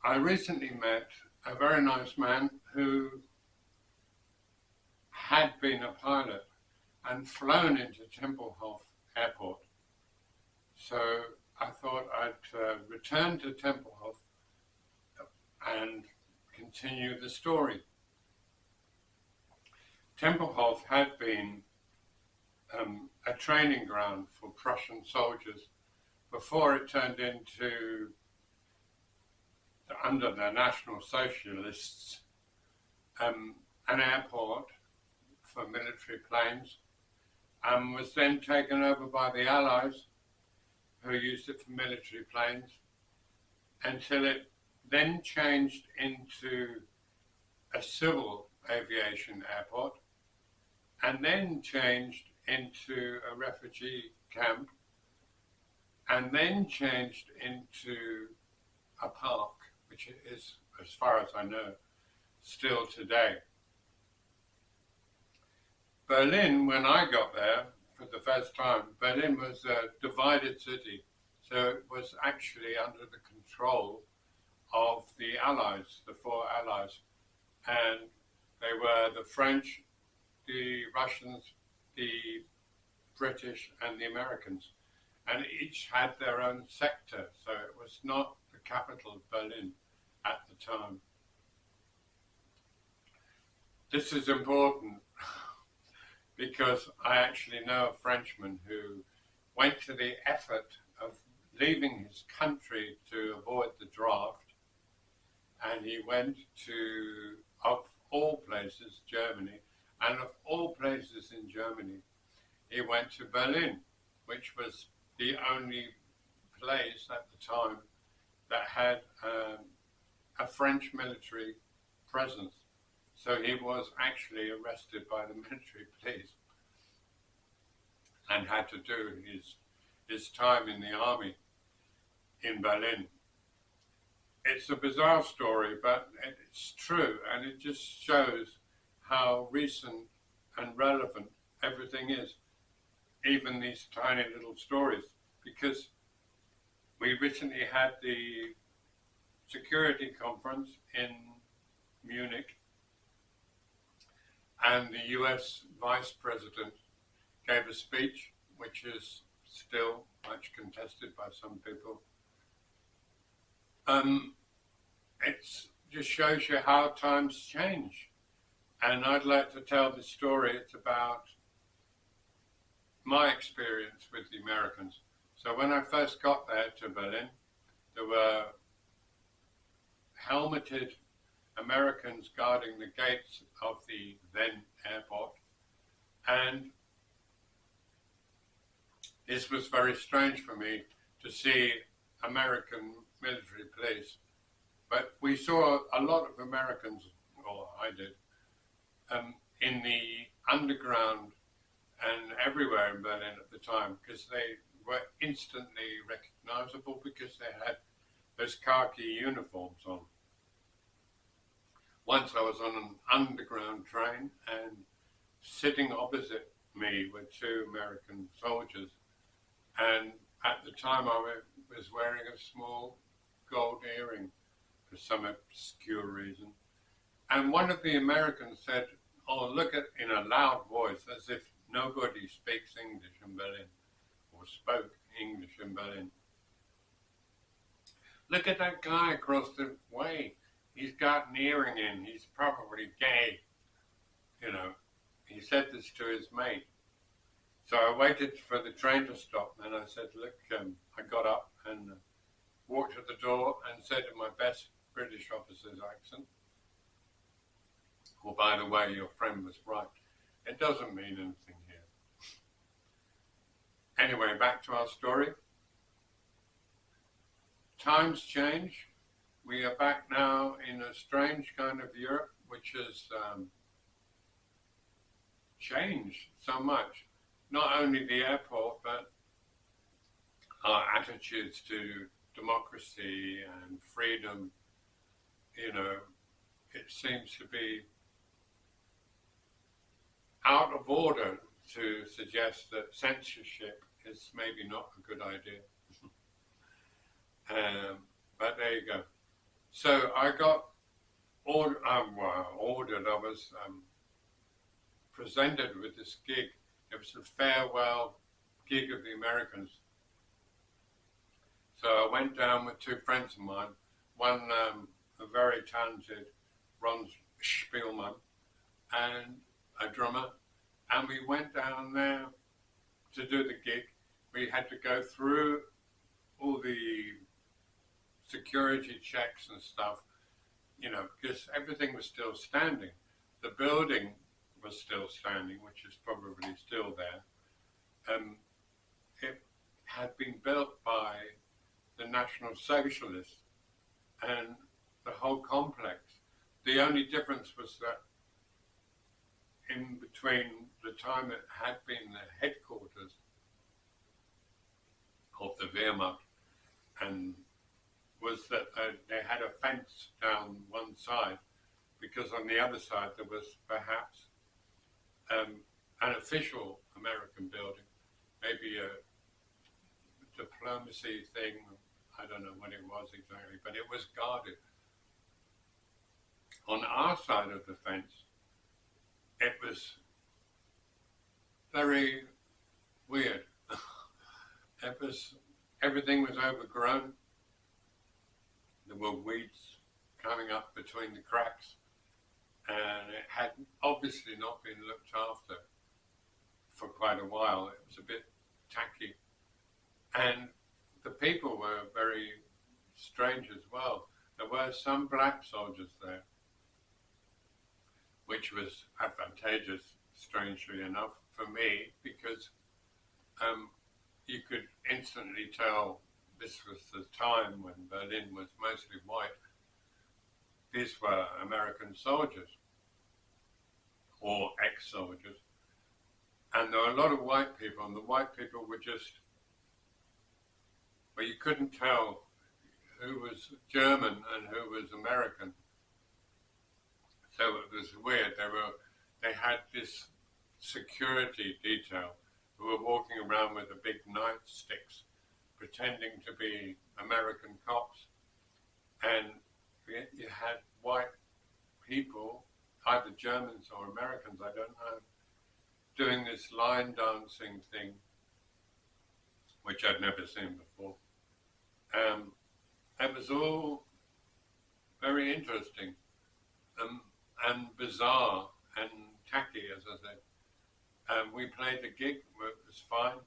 I recently met a very nice man who had been a pilot and flown into Tempelhof Airport. So I thought I'd return to Tempelhof and continue the story. Tempelhof had been a training ground for Prussian soldiers before it turned into, under the National Socialists, an airport for military planes, and was then taken over by the Allies, who used it for military planes, until it then changed into a civil aviation airport, and then changed into a refugee camp, and then changed into a park, which is, as far as I know, still today. Berlin, when I got there for the first time, Berlin was a divided city. So it was actually under the control of the Allies, the four Allies. And they were the French, the Russians, the British, and the Americans. And each had their own sector. So it was not the capital of Berlin at the time. This is important because I actually know a Frenchman who went to the effort of leaving his country to avoid the draft, and he went to, of all places, Germany, and of all places in Germany, he went to Berlin, which was the only place at the time that had a French military presence. So he was actually arrested by the military police and had to do his time in the army in Berlin. It's a bizarre story, but it's true, and it just shows how recent and relevant everything is, even these tiny little stories, because we recently had the security conference in Munich, and the US Vice President gave a speech, which is still much contested by some people. It just shows you how times change. And I'd like to tell the story. It's about my experience with the Americans. So when I first got there to Berlin, there were helmeted Americans guarding the gates of the then airport, and this was very strange for me to see American military police. But we saw a lot of Americans, or I did, in the underground and everywhere in Berlin at the time, because they were instantly recognizable because they had those khaki uniforms on. Once I was on an underground train, and sitting opposite me were two American soldiers, and at the time I was wearing a small gold earring for some obscure reason. And one of the Americans said, "Oh, look at," in a loud voice, as if nobody speaks English in Berlin, or spoke English in Berlin. "Look at that guy across the way. He's got an earring in. He's probably gay." You know, he said this to his mate. So I waited for the train to stop, and I said, "Look," I got up and walked to the door and said in my best British officer's accent, "Well, by the way, your friend was right. It doesn't mean anything here." Anyway, back to our story. Times change. We are back now in a strange kind of Europe, which has changed so much. Not only the airport, but our attitudes to democracy and freedom. You know, it seems to be out of order to suggest that censorship is maybe not a good idea. But there you go. So I got ordered. I was presented with this gig. It was a farewell gig of the Americans. So I went down with two friends of mine. One, a very talented Ron Spielman, and a drummer, and we went down there to do the gig. We had to go through all the security checks and stuff, because everything was still standing. The building was still standing, which is probably still there. It had been built by the National Socialists, and the whole complex. The only difference was that in between the time it had been the headquarters of the Wehrmacht, and was that they had a fence down one side, because on the other side there was perhaps an official American building, maybe a diplomacy thing. I don't know what it was exactly, but it was guarded. On our side of the fence, it was very weird. Everything was overgrown. There were weeds coming up between the cracks, and it had obviously not been looked after for quite a while. It was a bit tacky, and the people were very strange as well. There were some black soldiers there, which was advantageous, strangely enough, for me, because you could instantly tell this was the time when Berlin was mostly white. These were American soldiers, or ex-soldiers. And there were a lot of white people, and the white people were just, well, you couldn't tell who was German and who was American. So it was weird. They had this security detail who were walking around with the big nightsticks, pretending to be American cops. And you had white people, either Germans or Americans, I don't know, doing this line dancing thing, which I'd never seen before. It was all very interesting and bizarre and tacky, as I said. We played the gig, it was fine.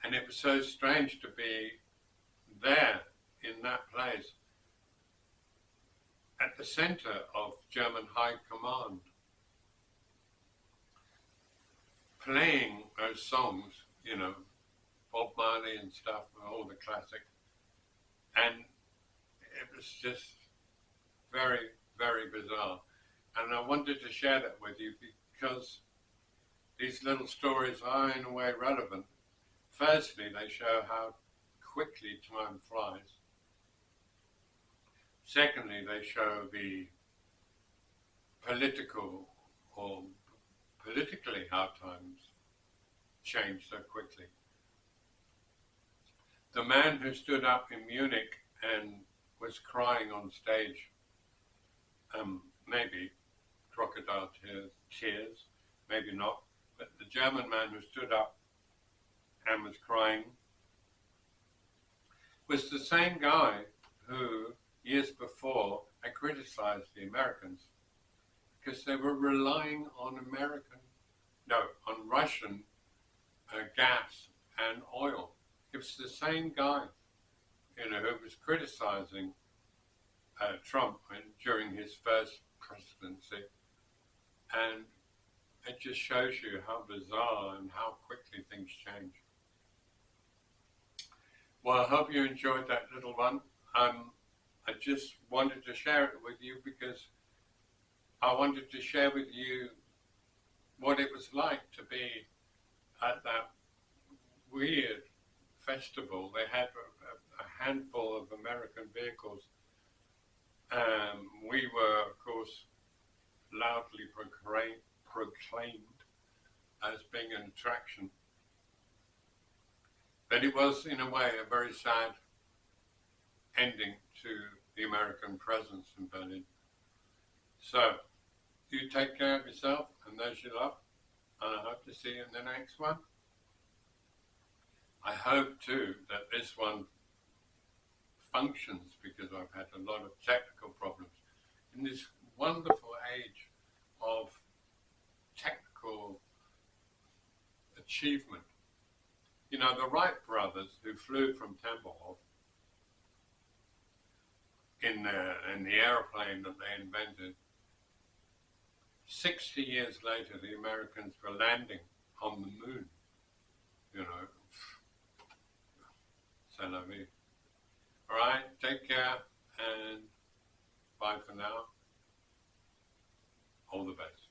And it was so strange to be there in that place, at the center of German High Command, playing those songs, Bob Marley and stuff, all the classics. And it was just very, very bizarre. And I wanted to share that with you because these little stories are in a way relevant. Firstly, they show how quickly time flies. Secondly, they show the politically how times change so quickly. The man who stood up in Munich and was crying on stage, maybe crocodile tears, maybe not, but the German man who stood up and was crying was the same guy who, years before, had criticized the Americans because they were relying on Russian gas and oil. It was the same guy, who was criticizing Trump during his first presidency. And it just shows you how bizarre and how quickly things change. Well, I hope you enjoyed that little one. I just wanted to share it with you because I wanted to share with you what it was like to be at that weird festival. They had a handful of American vehicles. We were, of course, loudly proclaimed as being an attraction. But it was, in a way, a very sad ending to the American presence in Berlin. So, you take care of yourself and those you love, and I hope to see you in the next one. I hope too that this one functions, because I've had a lot of technical problems in this wonderful age of technical achievement. You know, the Wright brothers, who flew from Tempelhof in the airplane that they invented, 60 years later, the Americans were landing on the moon. You know, c'est la vie. All right, take care and bye for now. All the best.